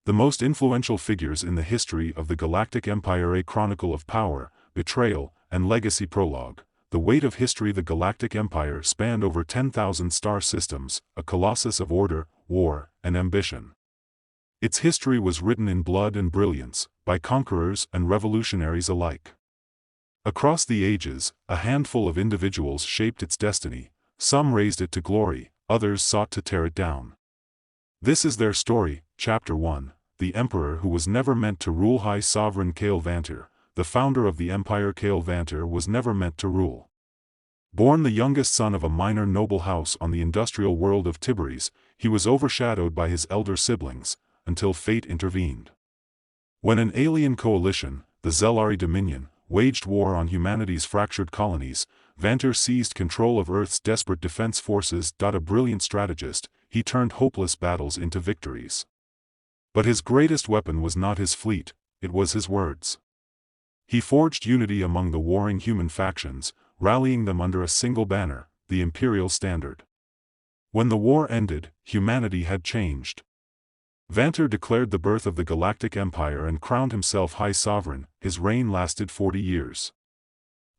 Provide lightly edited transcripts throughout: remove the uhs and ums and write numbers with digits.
The most influential figures in the history of the Galactic Empire. A Chronicle of Power, Betrayal, and Legacy. Prologue. The weight of history. The Galactic Empire spanned over 10,000 star systems, a colossus of order, war, and ambition. Its history was written in blood and brilliance, by conquerors and revolutionaries alike. Across the ages, a handful of individuals shaped its destiny. Some raised it to glory, others sought to tear it down. This is their story. Chapter 1. The Emperor who was never meant to rule. High Sovereign Kale Vanter, the founder of the Empire. Kale Vanter was never meant to rule. Born the youngest son of a minor noble house on the industrial world of Tiberias, he was overshadowed by his elder siblings, until fate intervened. When an alien coalition, the Zelari Dominion, waged war on humanity's fractured colonies, Vanter seized control of Earth's desperate defense forces. A brilliant strategist, he turned hopeless battles into victories. But his greatest weapon was not his fleet, it was his words. He forged unity among the warring human factions, rallying them under a single banner, the imperial standard. When the war ended, humanity had changed. Vanter declared the birth of the Galactic Empire and crowned himself High Sovereign. His reign lasted 40 years.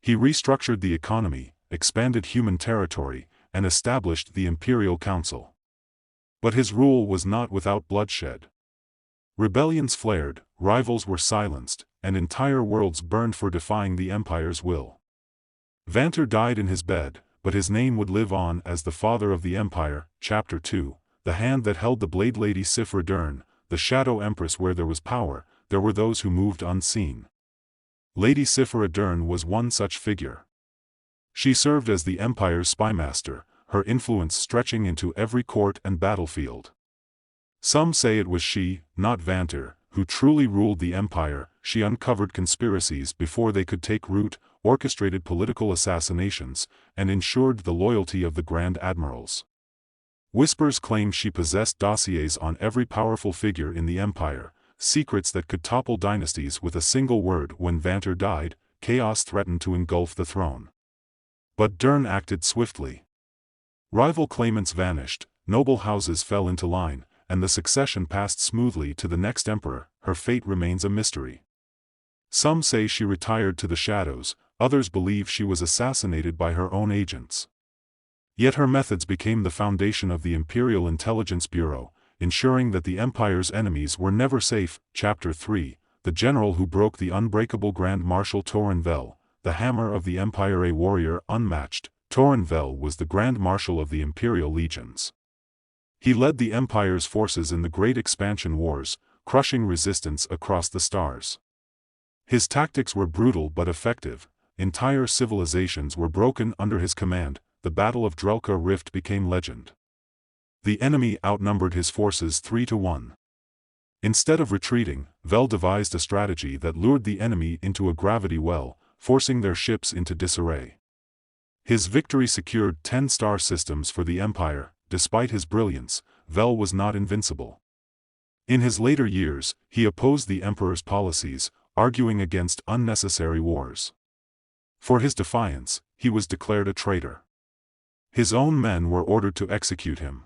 He restructured the economy, expanded human territory, and established the Imperial Council. But his rule was not without bloodshed. Rebellions flared, rivals were silenced, and entire worlds burned for defying the Empire's will. Vanter died in his bed, but his name would live on as the father of the Empire. Chapter 2. The hand that held the blade. Lady Sifra Dern, the Shadow Empress. Where there was power, there were those who moved unseen. Lady Sifra Dern was one such figure. She served as the Empire's spymaster, her influence stretching into every court and battlefield. Some say it was she, not Vanter, who truly ruled the Empire. She uncovered conspiracies before they could take root, orchestrated political assassinations, and ensured the loyalty of the Grand Admirals. Whispers claim she possessed dossiers on every powerful figure in the Empire, secrets that could topple dynasties with a single word. When Vanter died, chaos threatened to engulf the throne. But Dern acted swiftly. Rival claimants vanished, noble houses fell into line, and the succession passed smoothly to the next emperor. Her fate remains a mystery. Some say she retired to the shadows, others believe she was assassinated by her own agents. Yet her methods became the foundation of the Imperial Intelligence Bureau, ensuring that the Empire's enemies were never safe. Chapter 3. The general who broke the unbreakable Grand Marshal Torin Vel, the hammer of the Empire. A warrior unmatched, Torin Vel was the Grand Marshal of the Imperial Legions. He led the Empire's forces in the Great Expansion Wars, crushing resistance across the stars. His tactics were brutal but effective. Entire civilizations were broken under his command. The Battle of Drelka Rift became legend. The enemy outnumbered his forces 3-1. Instead of retreating, Vel devised a strategy that lured the enemy into a gravity well, forcing their ships into disarray. His victory secured 10 star systems for the Empire. Despite his brilliance, Vel was not invincible. In his later years, he opposed the Emperor's policies, arguing against unnecessary wars. For his defiance, he was declared a traitor. His own men were ordered to execute him.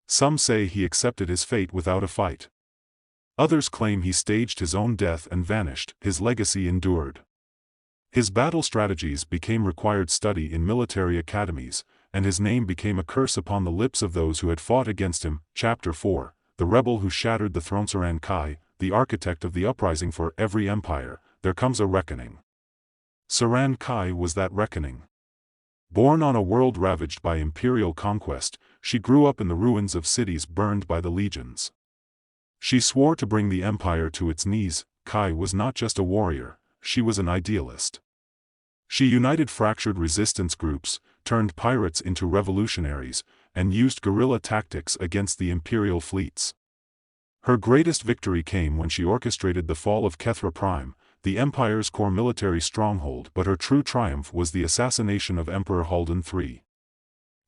Some say he accepted his fate without a fight. Others claim he staged his own death and vanished. His legacy endured. His battle strategies became required study in military academies, and his name became a curse upon the lips of those who had fought against him. Chapter 4. The rebel who shattered the throne. Saran Kai, the architect of the uprising. For every empire, there comes a reckoning. Saran Kai was that reckoning. Born on a world ravaged by imperial conquest, she grew up in the ruins of cities burned by the legions. She swore to bring the empire to its knees. Kai was not just a warrior, she was an idealist. She united fractured resistance groups, turned pirates into revolutionaries, and used guerrilla tactics against the imperial fleets. Her greatest victory came when she orchestrated the fall of Kethra Prime, the Empire's core military stronghold. But her true triumph was the assassination of Emperor Haldan III.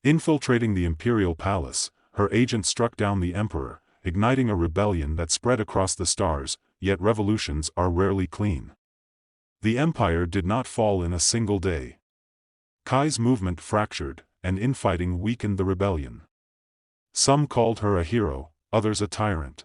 Infiltrating the imperial palace, her agent struck down the emperor, igniting a rebellion that spread across the stars. Yet revolutions are rarely clean. The empire did not fall in a single day. Kai's movement fractured, and infighting weakened the rebellion. Some called her a hero, others a tyrant.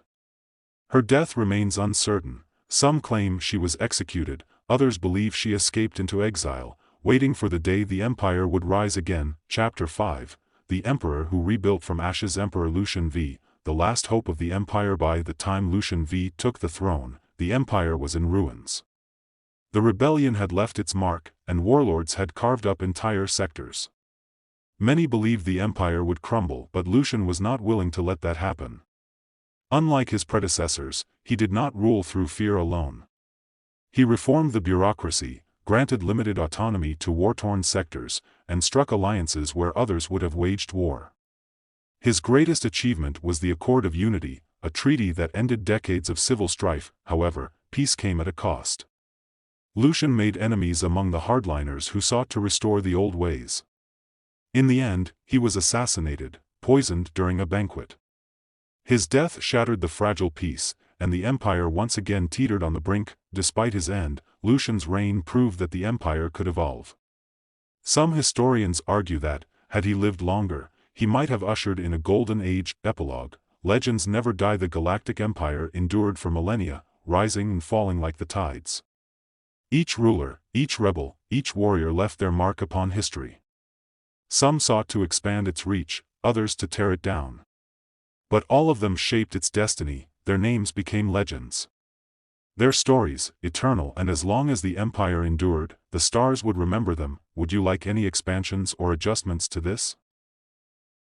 Her death remains uncertain. Some claim she was executed, others believe she escaped into exile, waiting for the day the empire would rise again. Chapter 5. The Emperor who rebuilt from ashes. Emperor Lucian V, the last hope of the empire. By the time Lucian V took the throne, the empire was in ruins. The rebellion had left its mark, and warlords had carved up entire sectors. Many believed the empire would crumble, but Lucian was not willing to let that happen. Unlike his predecessors, he did not rule through fear alone. He reformed the bureaucracy, granted limited autonomy to war-torn sectors, and struck alliances where others would have waged war. His greatest achievement was the Accord of Unity, a treaty that ended decades of civil strife. However, peace came at a cost. Lucian made enemies among the hardliners who sought to restore the old ways. In the end, he was assassinated, poisoned during a banquet. His death shattered the fragile peace, and the empire once again teetered on the brink. Despite his end, Lucian's reign proved that the empire could evolve. Some historians argue that, had he lived longer, he might have ushered in a golden age. Epilogue. Legends never die. The Galactic Empire endured for millennia, rising and falling like the tides. Each ruler, each rebel, each warrior left their mark upon history. Some sought to expand its reach, others to tear it down. But all of them shaped its destiny. Their names became legends. Their stories, eternal, and as long as the empire endured, the stars would remember them. Would you like any expansions or adjustments to this?